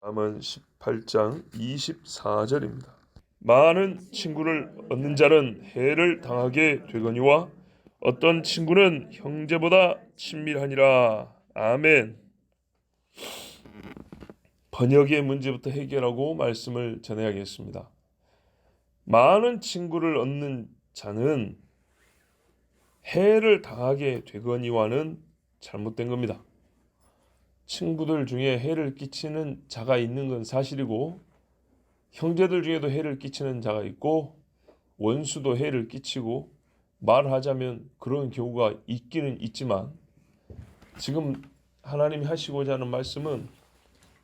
다음은 18장 24절입니다. 많은 친구를 얻는 자는 해를 당하게 되거니와 어떤 친구는 형제보다 친밀하니라. 아멘. 번역의 문제부터 해결하고 말씀을 전해야겠습니다. 많은 친구를 얻는 자는 해를 당하게 되거니와는 잘못된 겁니다. 친구들 중에 해를 끼치는 자가 있는 건 사실이고, 형제들 중에도 해를 끼치는 자가 있고, 원수도 해를 끼치고, 말하자면 그런 경우가 있기는 있지만, 지금 하나님이 하시고자 하는 말씀은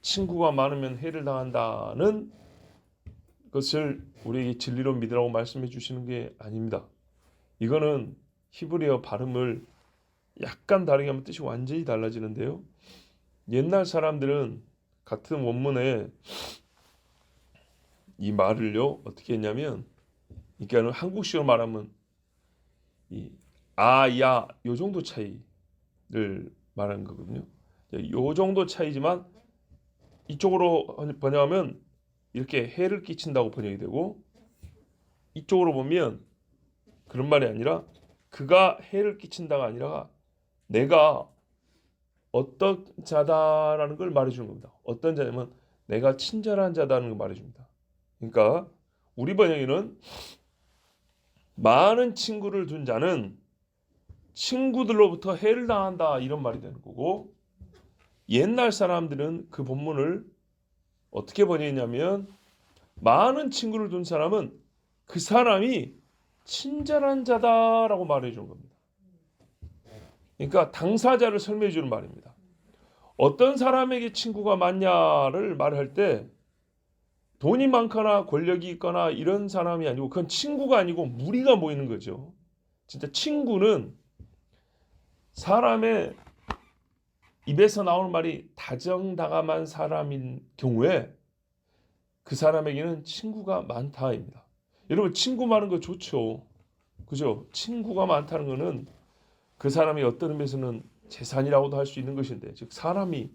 친구가 많으면 해를 당한다는 것을 우리에게 진리로 믿으라고 말씀해 주시는 게 아닙니다. 이거는 히브리어 발음을 약간 다르게 하면 뜻이 완전히 달라지는데요. 옛날 사람들은 같은 원문에 이 말을요 어떻게 했냐면, 그러니까 한국식으로 말하면 이 야 요 정도 차이를 말하는 거거든요. 요 정도 차이지만 이쪽으로 번역하면 이렇게 해를 끼친다고 번역이 되고, 이쪽으로 보면 그런 말이 아니라 그가 해를 끼친다가 아니라 내가 어떤 자다라는 걸 말해주는 겁니다. 어떤 자냐면 내가 친절한 자다는 걸 말해줍니다. 그러니까 우리 번역에는 많은 친구를 둔 자는 친구들로부터 해를 당한다 이런 말이 되는 거고, 옛날 사람들은 그 본문을 어떻게 번역했냐면 많은 친구를 둔 사람은 그 사람이 친절한 자다라고 말해주는 겁니다. 그러니까 당사자를 설명해 주는 말입니다. 어떤 사람에게 친구가 많냐를 말할 때 돈이 많거나 권력이 있거나 이런 사람이 아니고, 그건 친구가 아니고 무리가 모이는 거죠. 진짜 친구는 사람의 입에서 나오는 말이 다정다감한 사람인 경우에 그 사람에게는 친구가 많다입니다. 여러분, 친구 많은 거 좋죠. 그죠? 친구가 많다는 거는 그 사람이 어떤 의미에서는 재산이라고도 할 수 있는 것인데, 즉 사람이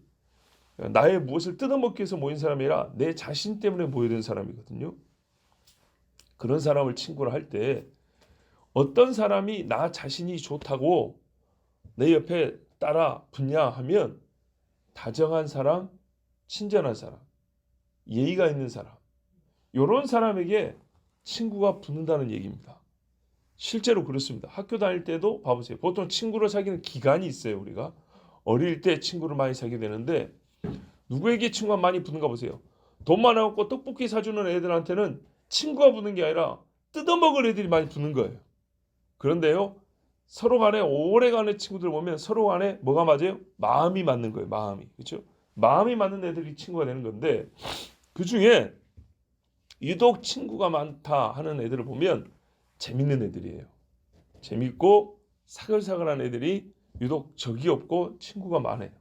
나의 무엇을 뜯어먹기 위해서 모인 사람이 아니라 내 자신 때문에 모여든 사람이거든요. 그런 사람을 친구로 할 때 어떤 사람이 나 자신이 좋다고 내 옆에 따라 붙냐 하면 다정한 사람, 친절한 사람, 예의가 있는 사람, 이런 사람에게 친구가 붙는다는 얘기입니다. 실제로 그렇습니다. 학교 다닐 때도 봐보세요. 보통 친구를 사귀는 기간이 있어요. 우리가 어릴 때 친구를 많이 사귀게 되는데, 누구에게 친구가 많이 붙는가 보세요. 돈 많아갖고 떡볶이 사주는 애들한테는 친구가 붙는 게 아니라 뜯어먹을 애들이 많이 붙는 거예요. 그런데요, 서로 간에 오래간의 친구들 보면 서로 간에 뭐가 맞아요? 마음이 맞는 거예요. 마음이. 그렇죠? 마음이 맞는 애들이 친구가 되는 건데, 그 중에 유독 친구가 많다 하는 애들을 보면 재밌는 애들이에요. 재밌고 사글사글한 애들이 유독 적이 없고 친구가 많아요.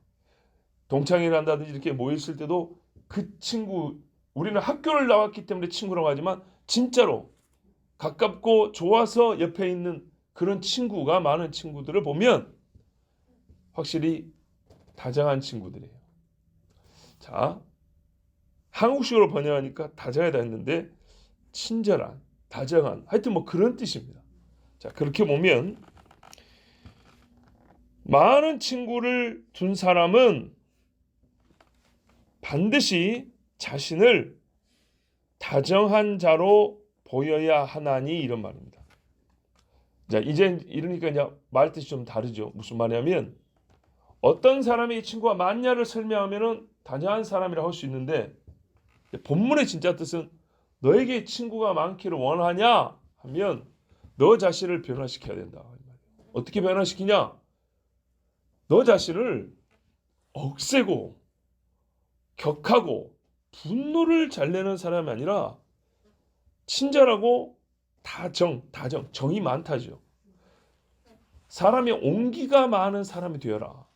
동창회를 한다든지 이렇게 모였을 때도 그 친구, 우리는 학교를 나왔기 때문에 친구라고 하지만 진짜로 가깝고 좋아서 옆에 있는 그런 친구가 많은 친구들을 보면 확실히 다정한 친구들이에요. 자, 한국식으로 번역하니까 다정하다 했는데 친절한, 다정한, 하여튼 뭐 그런 뜻입니다. 자, 그렇게 보면 많은 친구를 둔 사람은 반드시 자신을 다정한 자로 보여야 하나니, 이런 말입니다. 자, 이제 이러니까 이제 말 뜻이 좀 다르죠. 무슨 말이냐면 어떤 사람이 친구가 많냐를 설명하면은 다정한 사람이라고 할 수 있는데, 본문의 진짜 뜻은 너에게 친구가 많기를 원하냐 하면 너 자신을 변화시켜야 된다. 어떻게 변화시키냐? 너 자신을 억세고 격하고 분노를 잘 내는 사람이 아니라 친절하고 정이 많다죠. 사람이 온기가 많은 사람이 되어라.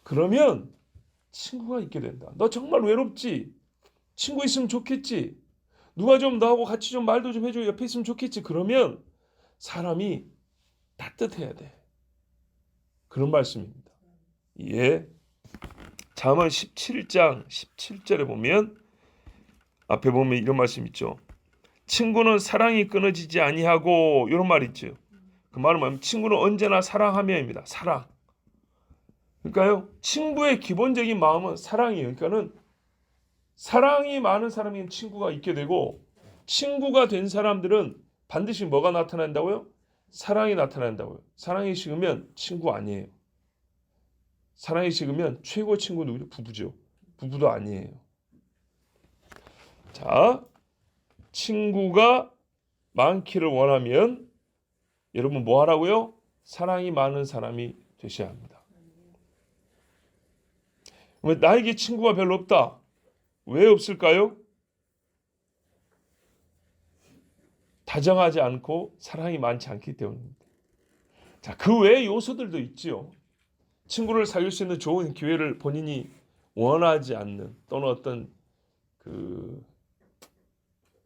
그러면 친구가 있게 된다. 너 정말 외롭지? 친구 있으면 좋겠지? 누가 좀 너하고 같이 좀 말도 좀 해줘. 옆에 있으면 좋겠지? 그러면 사람이 따뜻해야 돼. 그런 말씀입니다. 예. 잠언 17장 17절에 보면 앞에 보면 이런 말씀 있죠. 친구는 사랑이 끊어지지 아니하고 이런 말이 있죠. 그 말은 뭐냐면 친구는 언제나 사랑하며입니다. 사랑. 그러니까요. 친구의 기본적인 마음은 사랑이에요. 그러니까는 사랑이 많은 사람이 친구가 있게 되고 친구가 된 사람들은 반드시 뭐가 나타난다고요? 사랑이 나타난다고요. 사랑이 식으면 친구 아니에요. 사랑이 식으면 최고 친구 누구죠? 부부죠. 부부도 아니에요. 자, 친구가 많기를 원하면 여러분 뭐 하라고요? 사랑이 많은 사람이 되셔야 합니다. 나에게 친구가 별로 없다. 왜 없을까요? 다정하지 않고 사랑이 많지 않기 때문입니다. 자, 그 외의 요소들도 있지요. 친구를 사귈 수 있는 좋은 기회를 본인이 원하지 않는 또는 어떤 그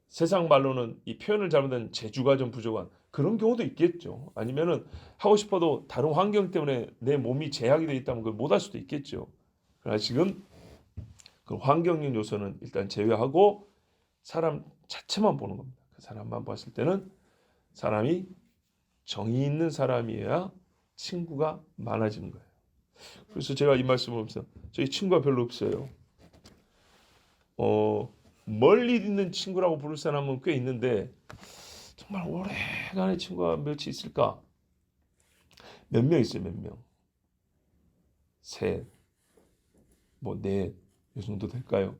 세상 말로는 이 표현을 잘못한 재주가 좀 부족한 그런 경우도 있겠죠. 아니면은 하고 싶어도 다른 환경 때문에 내 몸이 제약이 되어 있다면 그걸 못할 수도 있겠죠. 그러나 지금 그 환경적 요소는 일단 제외하고 사람 자체만 보는 겁니다. 그 사람만 봤을 때는 사람이 정이 있는 사람이어야 친구가 많아지는 거예요. 그래서 제가 이 말씀을 하면서 저희 친구가 별로 없어요. 멀리 있는 친구라고 부를 사람은 꽤 있는데 정말 오래간의 친구가 몇이 있을까? 몇 명 있어요, 몇 명. 셋, 뭐 넷, 이 정도 될까요?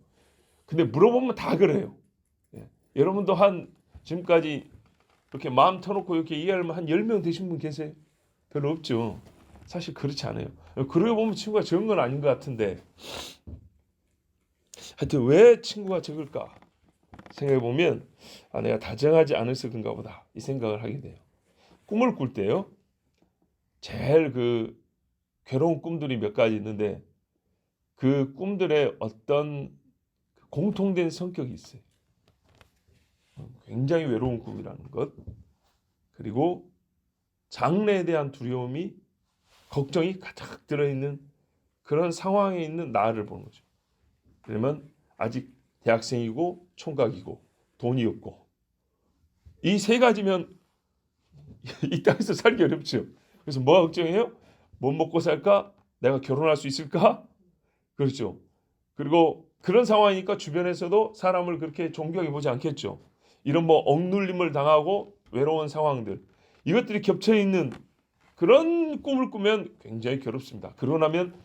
근데 물어보면 다 그래요. 예. 여러분도 한 지금까지 이렇게 마음 터놓고 이렇게 이해하면 한 10명 되신 분 계세요? 별로 없죠. 사실 그렇지 않아요. 그러고 보면 친구가 적은 건 아닌 것 같은데 하여튼 왜 친구가 적을까 생각해 보면 내가 다정하지 않아서 그런가 보다 이 생각을 하게 돼요. 꿈을 꿀 때요. 제일 그 괴로운 꿈들이 몇 가지 있는데 그 꿈들의 어떤 공통된 성격이 있어요. 굉장히 외로운 꿈이라는 것. 그리고 장래에 대한 두려움이 걱정이 가득 들어있는 그런 상황에 있는 나를 보는 거죠. 그러면 아직 대학생이고 총각이고 돈이 없고 이 세 가지면 이 땅에서 살기 어렵죠. 그래서 뭐가 걱정해요? 못 먹고 살까? 내가 결혼할 수 있을까? 그렇죠. 그리고 그런 상황이니까 주변에서도 사람을 그렇게 존경해 보지 않겠죠. 이런 뭐 억눌림을 당하고 외로운 상황들 이것들이 겹쳐 있는 그런 꿈을 꾸면 굉장히 괴롭습니다. 그러고 나면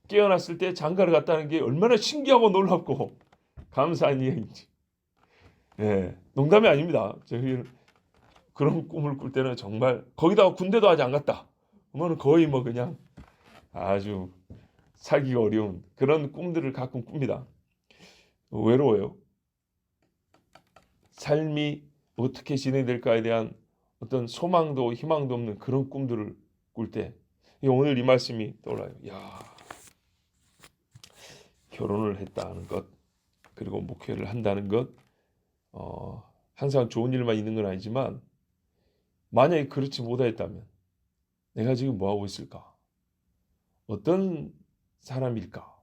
깨어났을 때 장가를 갔다는 게 얼마나 신기하고 놀랍고 감사한 이야기인지. 예, 농담이 아닙니다. 저희 그런 꿈을 꿀 때는 정말 거기다가 군대도 아직 안 갔다. 그러면 거의 뭐 그냥 아주 살기가 어려운 그런 꿈들을 가끔 꿉니다. 외로워요. 삶이 어떻게 진행될까에 대한 어떤 소망도 희망도 없는 그런 꿈들을 꿀 때 오늘 이 말씀이 떠올라요. 야, 결혼을 했다는 것 그리고 목회를 한다는 것 항상 좋은 일만 있는 건 아니지만 만약에 그렇지 못하였다면 내가 지금 뭐 하고 있을까? 어떤 사람일까?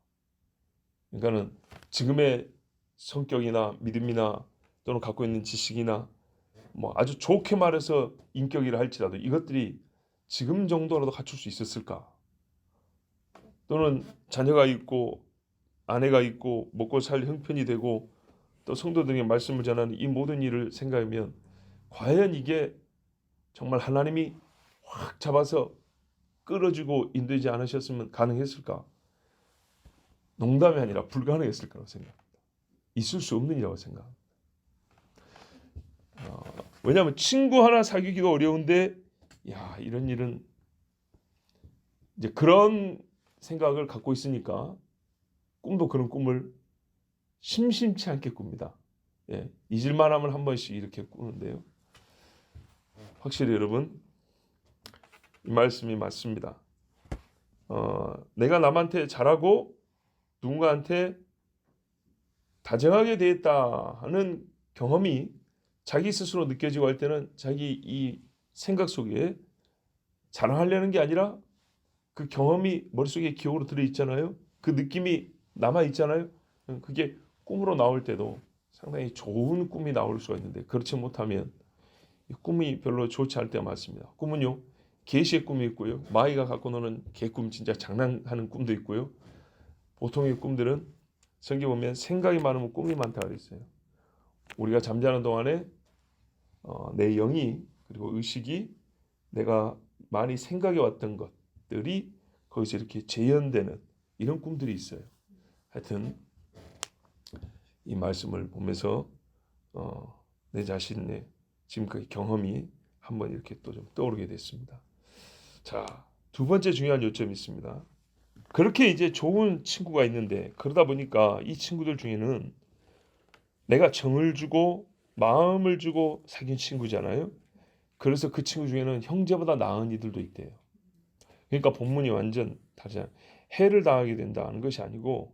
그러니까는 지금의 성격이나 믿음이나 또는 갖고 있는 지식이나 뭐 아주 좋게 말해서 인격이라 할지라도 이것들이 지금 정도라도 갖출 수 있었을까? 또는 자녀가 있고 아내가 있고 먹고 살 형편이 되고 또 성도들에게 말씀을 전하는 이 모든 일을 생각하면 과연 이게 정말 하나님이 확 잡아서 끌어주고 인도하지 않으셨으면 가능했을까? 농담이 아니라 불가능했을 거라고 생각합니다. 있을 수 없는 일이라고 생각합니다. 왜냐하면 친구 하나 사귀기도 어려운데 이런 일은 이제 그런 생각을 갖고 있으니까 꿈도 그런 꿈을 심심치 않게 꿉니다. 예, 잊을만 하면 한 번씩 이렇게 꾸는데요. 확실히 여러분 이 말씀이 맞습니다. 내가 남한테 잘하고 누군가한테 다정하게 대했다 하는 경험이 자기 스스로 느껴지고 할 때는 자기 이 생각 속에 자랑하려는 게 아니라 그 경험이 머릿속에 기억으로 들어있잖아요. 그 느낌이 남아 있잖아요. 그게 꿈으로 나올 때도 상당히 좋은 꿈이 나올 수가 있는데 그렇지 못하면 이 꿈이 별로 좋지 않을 때가 많습니다. 꿈은요, 개시의 꿈이 있고요, 마이가 갖고 노는 개꿈, 진짜 장난하는 꿈도 있고요. 보통의 꿈들은 성경 보면 생각이 많으면 꿈이 많다고 했어요. 우리가 잠자는 동안에 내 영이 그리고 의식이 내가 많이 생각해 왔던 것들이 거기서 이렇게 재현되는 이런 꿈들이 있어요. 하여튼 이 말씀을 보면서 내 자신의 지금까지 경험이 한번 이렇게 또 좀 떠오르게 됐습니다. 자, 두 번째 중요한 요점이 있습니다. 그렇게 이제 좋은 친구가 있는데 그러다 보니까 이 친구들 중에는 내가 정을 주고 마음을 주고 사귄 친구잖아요. 그래서 그 친구 중에는 형제보다 나은 이들도 있대요. 그러니까 본문이 완전 다르잖아요. 해를 당하게 된다는 것이 아니고,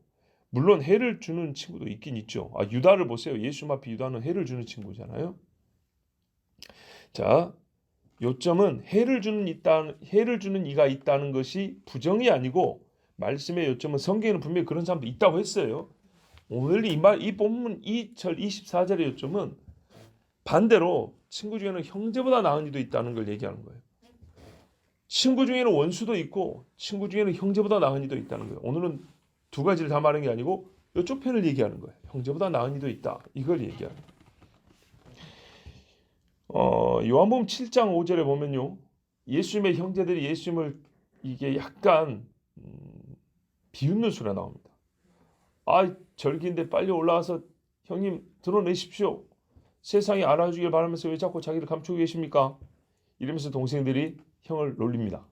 물론 해를 주는 친구도 있긴 있죠. 유다를 보세요. 예수 앞에 유다는 해를 주는 친구잖아요. 자, 요점은 해를 주는 이가 있다는 것이 부정이 아니고, 말씀의 요점은 성경에는 분명히 그런 사람도 있다고 했어요. 오늘 이 본문 2절 24절의 요점은 반대로 친구 중에는 형제보다 나은 이도 있다는 걸 얘기하는 거예요. 친구 중에는 원수도 있고 친구 중에는 형제보다 나은 이도 있다는 거예요. 오늘은 두 가지를 다 말하는 게 아니고 이쪽 편을 얘기하는 거예요. 형제보다 나은 이도 있다. 이걸 얘기하는 거예요. 요한복음 7장 5절에 보면요, 예수님의 형제들이 예수님을 이게 약간 비웃는 소리가 나옵니다. 절기인데 빨리 올라와서 형님 드러내십시오. 세상이 알아주길 바라면서 왜 자꾸 자기를 감추고 계십니까? 이러면서 동생들이 형을 놀립니다.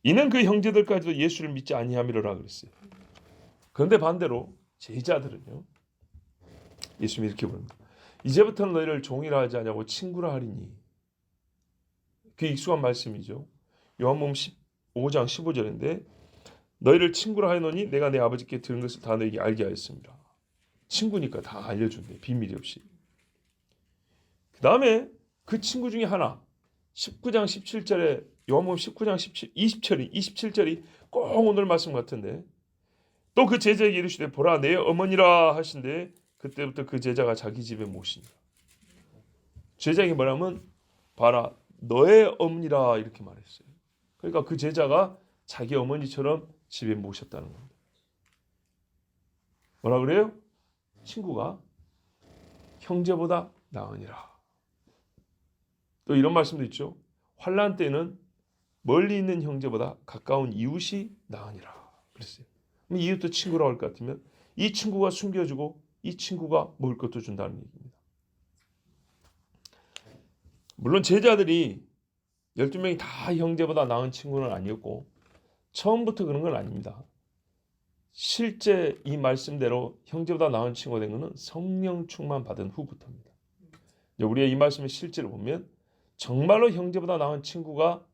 이는 그 형제들까지도 예수를 믿지 아니함이로라 그랬어요. 그런데 반대로 제자들은요, 예수님이 이렇게 부릅니다. 이제부터는 너희를 종이라 하지 아니하고 친구라 하리니. 그 익숙한 말씀이죠. 요한복음 15장 15절인데 너희를 친구라 하노니 내가 내 아버지께 들은 것을 다 너희에게 알게 하였습니다. 친구니까 다 알려준대, 비밀이 없이. 그 다음에 그 친구 중에 하나, 19장 17절에 요한복음 19장 27절이 꼭 오늘 말씀 같은데, 또 그 제자에게 이르시되 보라 내 어머니라 하신데 그때부터 그 제자가 자기 집에 모십니다. 제자에게 뭐라면 봐라 너의 어머니라 이렇게 말했어요. 그러니까 그 제자가 자기 어머니처럼 집에 모셨다는 겁니다. 뭐라 그래요? 친구가 형제보다 나으니라. 또 이런 말씀도 있죠. 환난 때는 멀리 있는 형제보다 가까운 이웃이 나으니라 그랬어요. 이웃도 친구라고 할 것 같으면 이 친구가 숨겨주고 이 친구가 먹을 것도 준다는 얘기입니다. 물론 제자들이 12명이 다 형제보다 나은 친구는 아니었고 처음부터 그런 건 아닙니다. 실제 이 말씀대로 형제보다 나은 친구가 된 것은 성령 충만 받은 후부터입니다. 우리가 이 말씀을 실제로 보면 정말로 형제보다 나은 친구가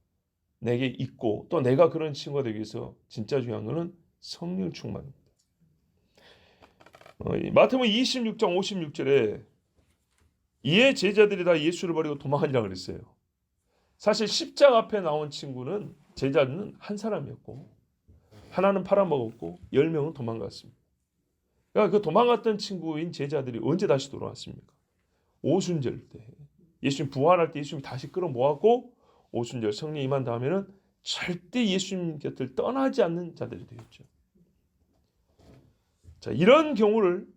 내게 있고 또 내가 그런 친구가 되기 위해서 진짜 중요한 것은 성령 충만입니다. 마태복음 26장 56절에 이에 제자들이 다 예수를 버리고 도망하니라 그랬어요. 사실 십자가 앞에 나온 친구는 제자는 한 사람이었고 하나는 팔아먹었고 10명은 도망갔습니다. 그러니까 그 도망갔던 친구인 제자들이 언제 다시 돌아왔습니까? 오순절 때 예수님 부활할 때 예수님이 다시 끌어모았고 오순절 성령 임한 다음에는 절대 예수님 곁을 떠나지 않는 자들이 되었죠. 자, 이런 경우를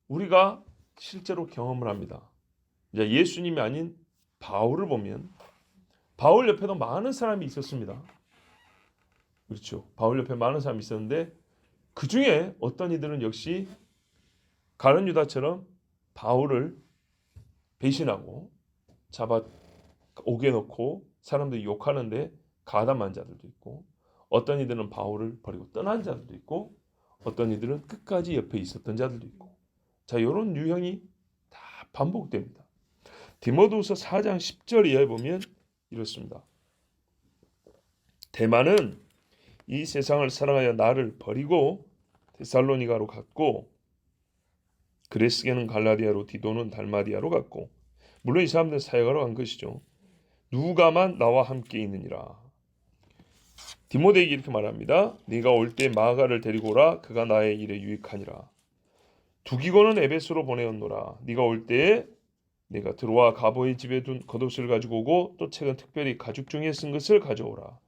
우리가 실제로 경험을 합니다. 이제 예수님이 아닌 바울을 보면 바울 옆에도 많은 사람이 있었습니다. 그렇죠. 바울 옆에 많은 사람이 있었는데 그 중에 어떤 이들은 역시 가룟 유다처럼 바울을 배신하고 잡아 옥에 넣고 사람들이 욕하는데 가담한 자들도 있고 어떤 이들은 바울을 버리고 떠난 자들도 있고 어떤 이들은 끝까지 옆에 있었던 자들도 있고 자 이런 유형이 다 반복됩니다. 디모데후서 4장 10절 이하에 보면 이렇습니다. 데마는 이 세상을 사랑하여 나를 버리고 데살로니가로 갔고 그레스게는 갈라디아로 디도는 달마디아로 갔고 물론 이 사람들은 사역하러 간 것이죠. 누가만 나와 함께 있느니라. 디모데에게 이렇게 말합니다. 네가 올 때 마가를 데리고 오라. 그가 나의 일에 유익하니라. 두기고는 에베소로 보내었노라. 네가 올 때에 네가 들어와 가보의 집에 둔 겉옷을 가지고 오고 또 책은 특별히 가죽 종이에 쓴 것을 가져오라.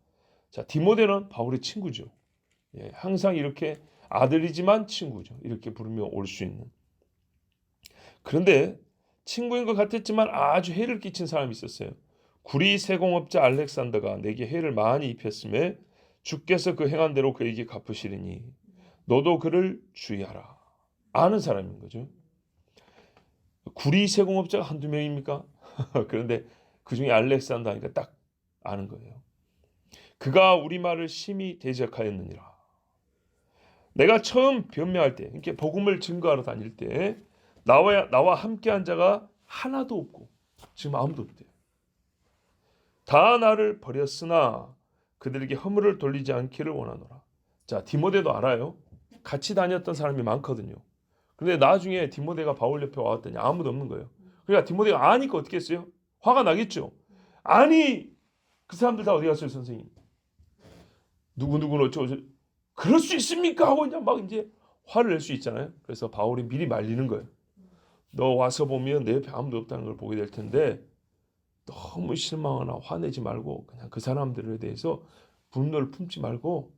자, 디모데는 바울의 친구죠. 예, 항상 이렇게 아들이지만 친구죠. 이렇게 부르며 올 수 있는. 그런데 친구인 것 같았지만 아주 해를 끼친 사람이 있었어요. 구리 세공업자 알렉산더가 내게 해를 많이 입혔음에 주께서 그 행한 대로 그에게 갚으시리니 너도 그를 주의하라. 아는 사람인 거죠. 구리 세공업자가 한두 명입니까? 그런데 그 중에 알렉산더 하니까 딱 아는 거예요. 그가 우리 말을 심히 대적하였느니라. 내가 처음 변명할 때, 이렇게 복음을 증거하러 다닐 때 나와 함께한 자가 하나도 없고 지금 아무도 없대요. 다 나를 버렸으나 그들에게 허물을 돌리지 않기를 원하노라. 자, 디모데도 알아요. 같이 다녔던 사람이 많거든요. 근데 나중에 디모데가 바울 옆에 와왔더니 아무도 없는 거예요. 그러니까 디모데가 아니까 어떻게 했어요? 화가 나겠죠. 아니, 그 사람들 다 어디 갔어요, 선생님? 누구누구는 어쩌고 그럴 수 있습니까? 하고 그냥 막 이제 화를 낼 수 있잖아요. 그래서 바울이 미리 말리는 거예요. 너 와서 보면 내 옆에 아무도 없다는 걸 보게 될 텐데 너무 실망하나 화내지 말고 그냥 그 사람들에 대해서 분노를 품지 말고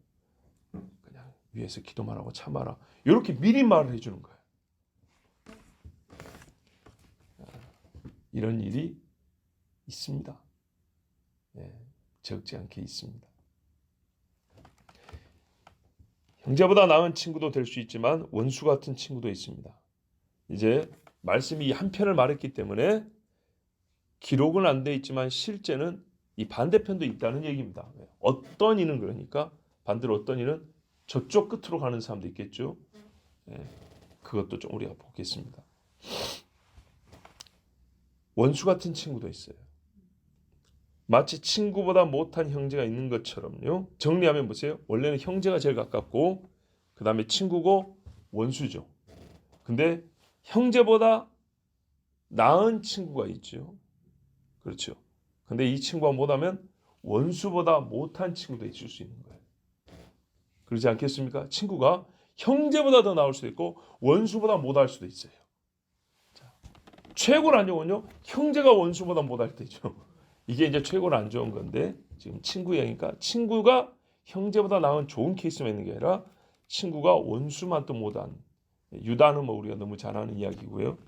그냥 위에서 기도만 하고 참아라. 이렇게 미리 말을 해주는 거예요. 이런 일이 있습니다. 네, 적지 않게 있습니다. 형제보다 나은 친구도 될 수 있지만 원수 같은 친구도 있습니다. 이제 말씀이 한 편을 말했기 때문에 기록은 안 돼 있지만 실제는 이 반대편도 있다는 얘기입니다. 어떤 이는 그러니까 반대로 어떤 이는 저쪽 끝으로 가는 사람도 있겠죠. 그것도 좀 우리가 보겠습니다. 원수 같은 친구도 있어요. 마치 친구보다 못한 형제가 있는 것처럼요. 정리하면 보세요. 원래는 형제가 제일 가깝고 그 다음에 친구고 원수죠. 근데 형제보다 나은 친구가 있죠. 그렇죠. 근데 이 친구가 못하면 원수보다 못한 친구도 있을 수 있는 거예요. 그렇지 않겠습니까? 친구가 형제보다 더 나을 수도 있고 원수보다 못할 수도 있어요. 자, 최고는 안 좋은요. 형제가 원수보다 못할 때죠. 이게 이제 최고는 안 좋은 건데 지금 친구이니까 친구가 형제보다 나은 좋은 케이스만 있는 게 아니라 친구가 원수만 또 못한 유다는 뭐 우리가 너무 잘 아는 이야기고요.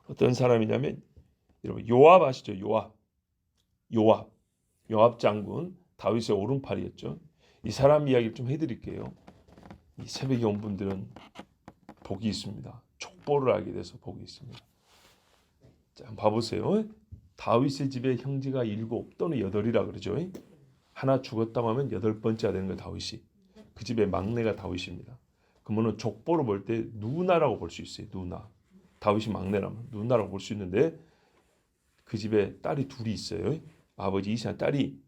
어떤 사람이냐면 여러분 요압 아시죠? 요압 장군 다윗의 오른팔이었죠. 이 사람 이야기를 좀 해드릴게요. 이 새벽에 온 분들은 복이 있습니다. 족보를 알게 돼서 복이 있습니다. 자, 한번 봐보세요. 다윗의 집에 형제가 7 또는 8이라 그러죠. 하나 죽었다고 하면 8번째가 되는 거예요. 다윗이. 그 집의 막내가 다윗입니다. 그러면 족보로 볼 때 누나라고 볼 수 있어요. 누나. 다윗이 막내라면 누나라고 볼 수 있는데 그 집에 딸이 둘이 있어요. 아버지 이삭 딸이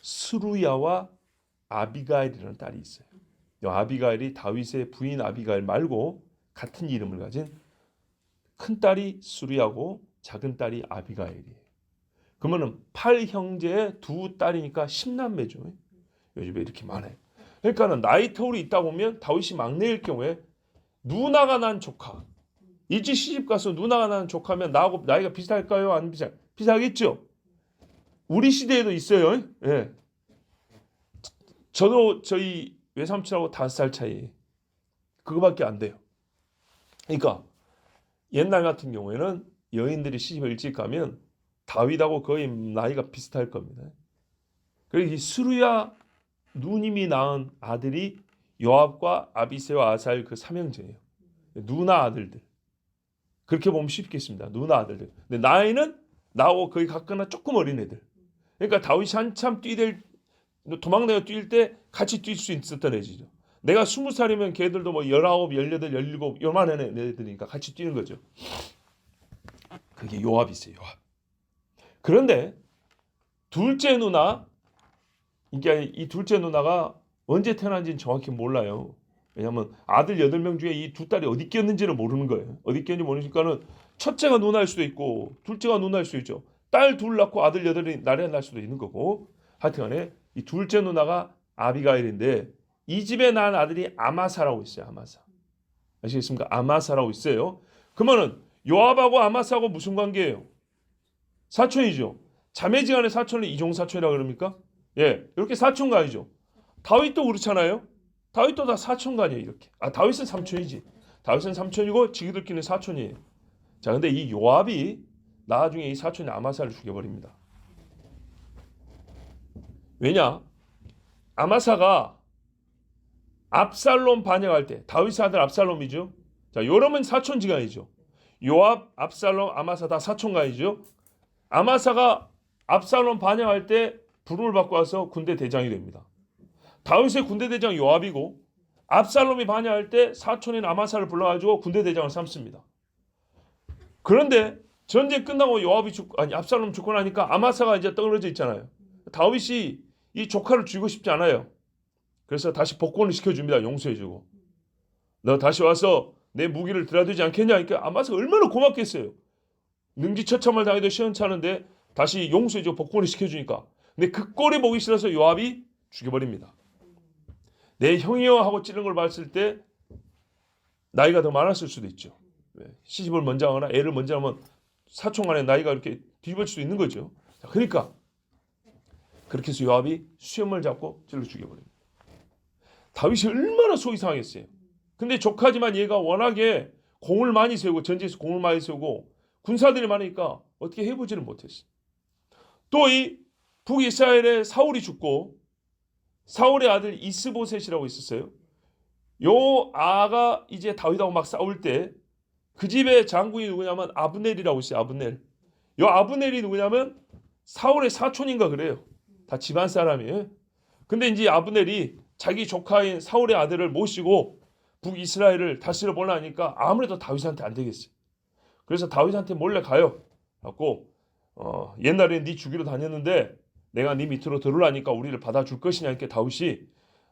스루야와 아비가일이라는 딸이 있어요. 아비가일이 다윗의 부인 아비가일 말고 같은 이름을 가진 큰 딸이 스루야고 작은 딸이 아비가일이에요. 그러면은 8형제의 2딸이니까 10남매죠. 요즘에 이렇게 많아요. 그러니까는 나이 터울이 있다 보면 다윗이 막내일 경우에 누나가 난 조카 일찍 시집 가서 누나가 난 조카면 나하고 나이가 비슷할까요? 안 비슷하겠죠? 우리 시대에도 있어요. 예. 저도 저희 외삼촌하고 5살 차이 그거밖에 안 돼요. 그러니까 옛날 같은 경우에는 여인들이 시집을 일찍 가면 다윗하고 거의 나이가 비슷할 겁니다. 그리고 이 스루야 누님이 낳은 아들이 요압과 아비새와 아사엘 그 3형제예요. 누나 아들들. 그렇게 보면 쉽겠습니다. 누나 아들들. 근데 나이는 나하고 거의 같거나 조금 어린 애들. 그러니까 다윗이 한참 도망내어 뛸 때 같이 뛸 수 있었던 애지죠. 내가 20살이면 걔들도 뭐 19, 18, 17 요만한 애들이니까 같이 뛰는 거죠. 그게 요압이세요. 요압. 그런데 둘째 누나, 이게 이 둘째 누나가 언제 태어난지는 정확히 몰라요. 왜냐하면 아들 8명 중에 이 2딸이 어디 끼었는지를 모르는 거예요. 어디 끼었는지 모르니까는 첫째가 누나일 수도 있고 둘째가 누나일 수도 있죠. 딸 2 낳고 아들 8이 날에 날 수도 있는 거고 하여튼간에 이 둘째 누나가 아비가일인데 이 집에 낳은 아들이 아마사라고 있어요. 아마사. 아시겠습니까? 아마사라고 있어요. 그러면은 요압하고 아마사하고 무슨 관계예요? 사촌이죠. 자매지간의 사촌을 이종사촌이라 그럽니까? 예, 이렇게 사촌간이죠. 다윗도 그렇잖아요. 다윗도 다 사촌간이에요. 이렇게. 다윗은 삼촌이지. 다윗은 삼촌이고 지기들끼리는 사촌이에요. 자, 근데 이 요압이 나중에 이 사촌이 아마사를 죽여버립니다. 왜냐? 아마사가 압살롬 반역할 때 다윗의 아들 압살롬이죠. 자, 요람은 사촌지간이죠. 요압, 압살롬, 아마사 다 사촌간이죠. 아마사가 압살롬 반역할 때 부름을 받고 와서 군대 대장이 됩니다. 다윗의 군대 대장 요압이고 압살롬이 반역할 때 사촌인 아마사를 불러가지고 군대 대장을 삼습니다. 그런데 전쟁 끝나고 압살롬 죽고 나니까 아마사가 이제 떨어져 있잖아요. 다윗이 이 조카를 죽이고 싶지 않아요. 그래서 다시 복권을 시켜줍니다. 용서해주고. 너 다시 와서 내 무기를 들여두지 않겠냐? 그러니까 아마사가 얼마나 고맙겠어요. 능지처참을 당해도 시원찮은데 다시 용서해주고 복권을 시켜주니까. 근데 그 꼴이 보기 싫어서 요압이 죽여버립니다. 내 형이여 하고 찌른 걸 봤을 때 나이가 더 많았을 수도 있죠. 시집을 먼저 하거나 애를 먼저 하면 사촌 간의 나이가 이렇게 뒤집어질 수도 있는 거죠. 그러니까 그렇게 해서 요압이 수염을 잡고 찔러 죽여버립니다. 다윗이 얼마나 속이 상했어요. 근데 조카지만 얘가 워낙에 공을 많이 세우고 전쟁에서 공을 많이 세우고 군사들이 많으니까 어떻게 해보지를 못했어요. 또 이 북이스라엘의 사울이 죽고 사울의 아들 이스보셋이라고 있었어요. 요 아가 이제 다윗하고 막 싸울 때 그 집의 장군이 누구냐면 아브넬이라고 있어요. 아브넬. 요 아브넬이 누구냐면 사울의 사촌인가 그래요. 다 집안 사람이에요. 근데 이제 아브넬이 자기 조카인 사울의 아들을 모시고 북이스라엘을 다스려 보려니까 아무래도 다윗한테 안 되겠어요. 그래서 다윗한테 몰래 가요. 갖고 옛날에 네 주기로 다녔는데 내가 네 밑으로 들어오라니까 우리를 받아줄 것이냐 이렇게 다윗이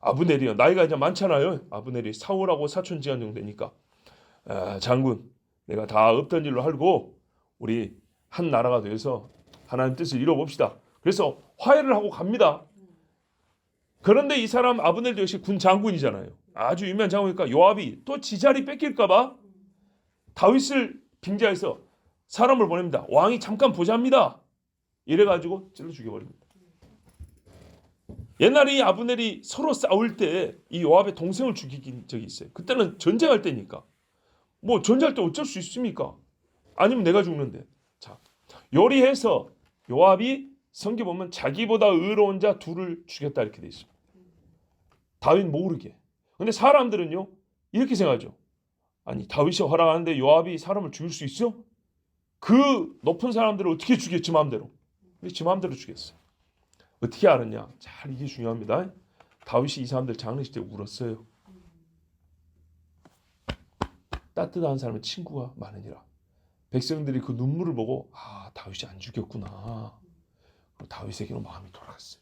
아브넬이요. 나이가 이제 많잖아요. 아브넬이 사울하고 사촌지간 정도 되니까 장군 내가 다 없던 일로 하고 우리 한 나라가 돼서 하나님 뜻을 이뤄봅시다. 그래서 화해를 하고 갑니다. 그런데 이 사람 아브넬도 역시 군 장군이잖아요. 아주 유명한 장군이니까 요압이 또 지자리 뺏길까봐 다윗을 빙자해서 사람을 보냅니다. 왕이 잠깐 보자입니다. 이래가지고 찔러 죽여버립니다. 옛날에 이 아브넬이 서로 싸울 때 이 요압의 동생을 죽이긴 적이 있어요. 그때는 전쟁할 때니까. 뭐 전쟁할 때 어쩔 수 있습니까? 아니면 내가 죽는데. 자, 요리해서 요압이 성경 보면 자기보다 의로운 자 둘을 죽였다 이렇게 돼 있습니다. 다윗 모르게. 근데 사람들은요 이렇게 생각하죠. 아니 다윗이 허락하는데 요압이 사람을 죽일 수 있어? 그 높은 사람들을 어떻게 죽였지 마음대로. 근데 지 마음대로 죽였어요. 어떻게 알았냐? 잘 이게 중요합니다. 다윗이 이 사람들 장례식 때 울었어요. 따뜻한 사람은 친구가 많으니라. 백성들이 그 눈물을 보고 다윗이 안 죽였구나. 다윗에게는 마음이 돌아갔어요.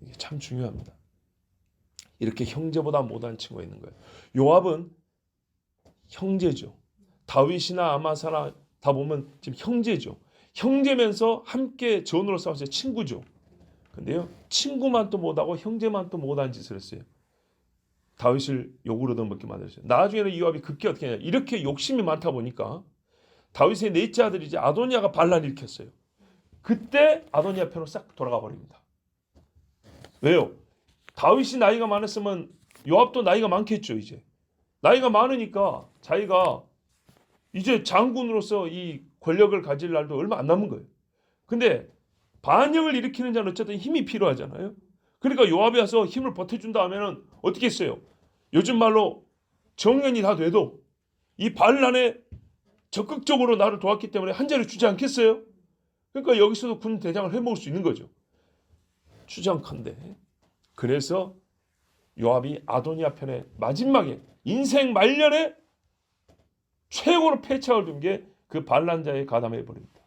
이게 참 중요합니다. 이렇게 형제보다 못한 친구가 있는 거예요. 요압은 형제죠. 다윗이나 아마사나 다 보면 지금 형제죠. 형제면서 함께 전으로 싸웠어요. 친구죠. 근데요 친구만 또 못하고 형제만 또 못한 짓을 했어요. 다윗을 욕으로 얻어먹게 만들었어요. 나중에는 요압이 급기 어떻게 하냐. 이렇게 욕심이 많다 보니까 다윗의 넷째 아들이지 아도니아가 반란을 일으켰어요. 그때 아도니아 편으로 싹 돌아가 버립니다. 왜요? 다윗이 나이가 많았으면 요압도 나이가 많겠죠. 이제 나이가 많으니까 자기가 이제 장군으로서 이 권력을 가질 날도 얼마 안 남은 거예요. 근데 반역을 일으키는 자는 어쨌든 힘이 필요하잖아요. 그러니까 요압이 와서 힘을 보태준다 하면은 어떻게 했어요? 요즘 말로 정년이 다 돼도 이 반란에 적극적으로 나를 도왔기 때문에 한 자리 주지 않겠어요? 그러니까 여기서도 군 대장을 해먹을 수 있는 거죠. 추장컨대. 그래서 요압이 아도니아 편에 마지막에 인생 말년에 최고로 패착을 준 게 그 반란자에 가담해 버립니다.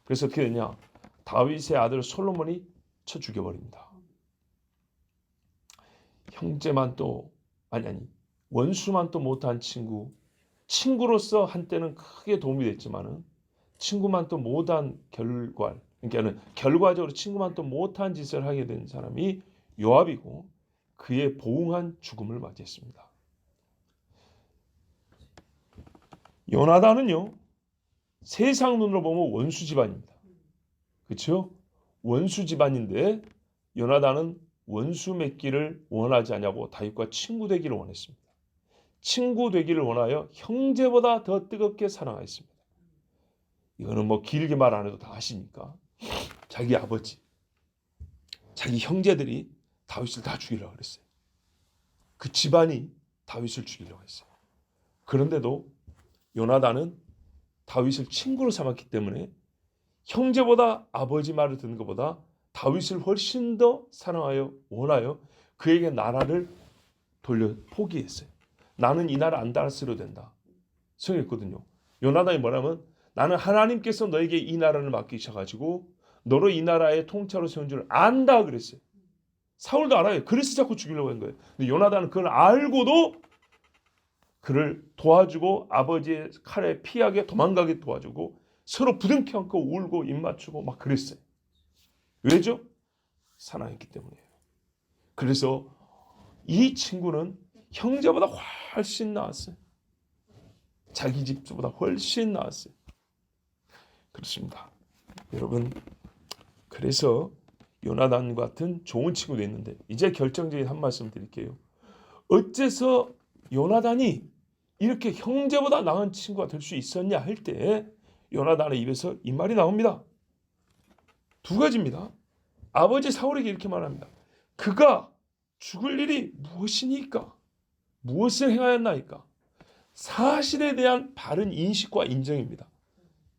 그래서 어떻게 되냐? 다윗의 아들 솔로몬이 쳐 죽여버립니다. 형제만 또 아니 원수만 또 못한 친구로서 한때는 크게 도움이 됐지만은 친구만 또 못한 결과 그러니까는 결과적으로 친구만 또 못한 짓을 하게 된 사람이 요압이고 그의 보응한 죽음을 맞이했습니다. 요나단은요 세상 눈으로 보면 원수 집안입니다. 그렇죠? 원수 집안인데 요나단은 원수 맺기를 원하지 않냐고 다윗과 친구 되기를 원했습니다. 친구 되기를 원하여 형제보다 더 뜨겁게 사랑하였습니다. 이거는 뭐 길게 말 안 해도 다 아시니까 자기 아버지, 자기 형제들이 다윗을 다 죽이려고 그랬어요. 그 집안이 다윗을 죽이려고 했어요. 그런데도 요나단은 다윗을 친구로 삼았기 때문에 형제보다 아버지 말을 듣는 것보다 다윗을 훨씬 더 사랑하여 원하여 그에게 나라를 돌려 포기했어요. 나는 이 나라 안 다스려도 된다. 성했거든요. 요나단이 뭐냐면 나는 하나님께서 너에게 이 나라를 맡기셔가지고 너로 이 나라의 통치자로 세운 줄 안다 그랬어요. 사울도 알아요. 그래서 자꾸 죽이려고 한 거예요. 근데 요나단은 그걸 알고도 그를 도와주고 아버지의 칼에 피하게 도망가게 도와주고 서로 부둥켜 안고 울고 입 맞추고 막 그랬어요. 왜죠? 사랑했기 때문이에요. 그래서 이 친구는 형제보다 훨씬 나았어요. 자기 집보다 훨씬 나았어요. 그렇습니다. 여러분, 그래서 요나단 같은 좋은 친구도 있는데 이제 결정적인 한 말씀 드릴게요. 어째서 요나단이 이렇게 형제보다 나은 친구가 될 수 있었냐 할 때 요나단의 입에서 이 말이 나옵니다. 두 가지입니다. 아버지 사울에게 이렇게 말합니다. 그가 죽을 일이 무엇이니까? 무엇을 행하였나이까? 사실에 대한 바른 인식과 인정입니다.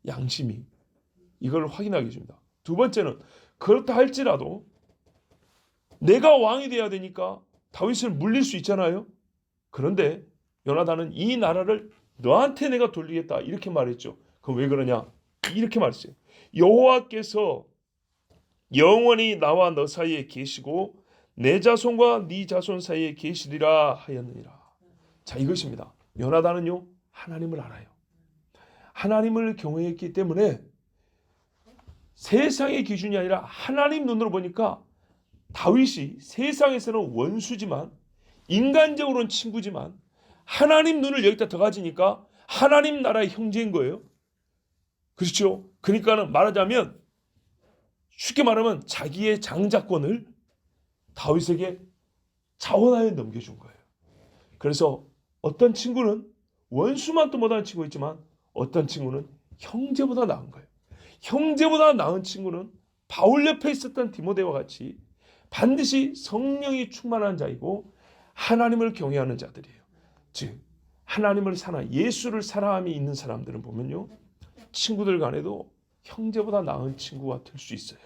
양심이 이걸 확인하게 해줍니다. 두 번째는 그렇다 할지라도 내가 왕이 돼야 되니까 다윗을 물릴 수 있잖아요. 그런데 요나단은 이 나라를 너한테 내가 돌리겠다 이렇게 말했죠. 그럼 왜 그러냐? 이렇게 말했어요. 여호와께서 영원히 나와 너 사이에 계시고 내 자손과 네 자손 사이에 계시리라 하였느니라. 자, 이것입니다. 요나단은요 하나님을 알아요. 하나님을 경외했기 때문에 세상의 기준이 아니라 하나님 눈으로 보니까 다윗이 세상에서는 원수지만 인간적으로는 친구지만 하나님 눈을 여기다 더 가지니까 하나님 나라의 형제인 거예요. 그렇죠? 그러니까는 말하자면 쉽게 말하면 자기의 장자권을 다윗에게 자원하여 넘겨준 거예요. 그래서 어떤 친구는 원수만도 못하는 친구 있지만 어떤 친구는 형제보다 나은 거예요. 형제보다 나은 친구는 바울 옆에 있었던 디모데와 같이 반드시 성령이 충만한 자이고 하나님을 경외하는 자들이에요. 즉 하나님을 사랑, 예수를 사랑함이 있는 사람들은 보면요 친구들 간에도 형제보다 나은 친구가 될 수 있어요.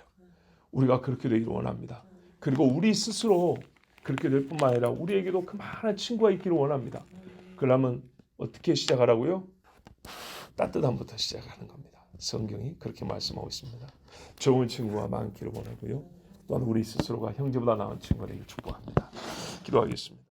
우리가 그렇게 되기를 원합니다. 그리고 우리 스스로 그렇게 될 뿐만 아니라 우리에게도 그만한 친구가 있기를 원합니다. 그러면 어떻게 시작하라고요? 따뜻함부터 시작하는 겁니다. 성경이 그렇게 말씀하고 있습니다. 좋은 친구가 많기를 원하고요. 또한 우리 스스로가 형제보다 나은 친구에게 축복합니다. 기도하겠습니다.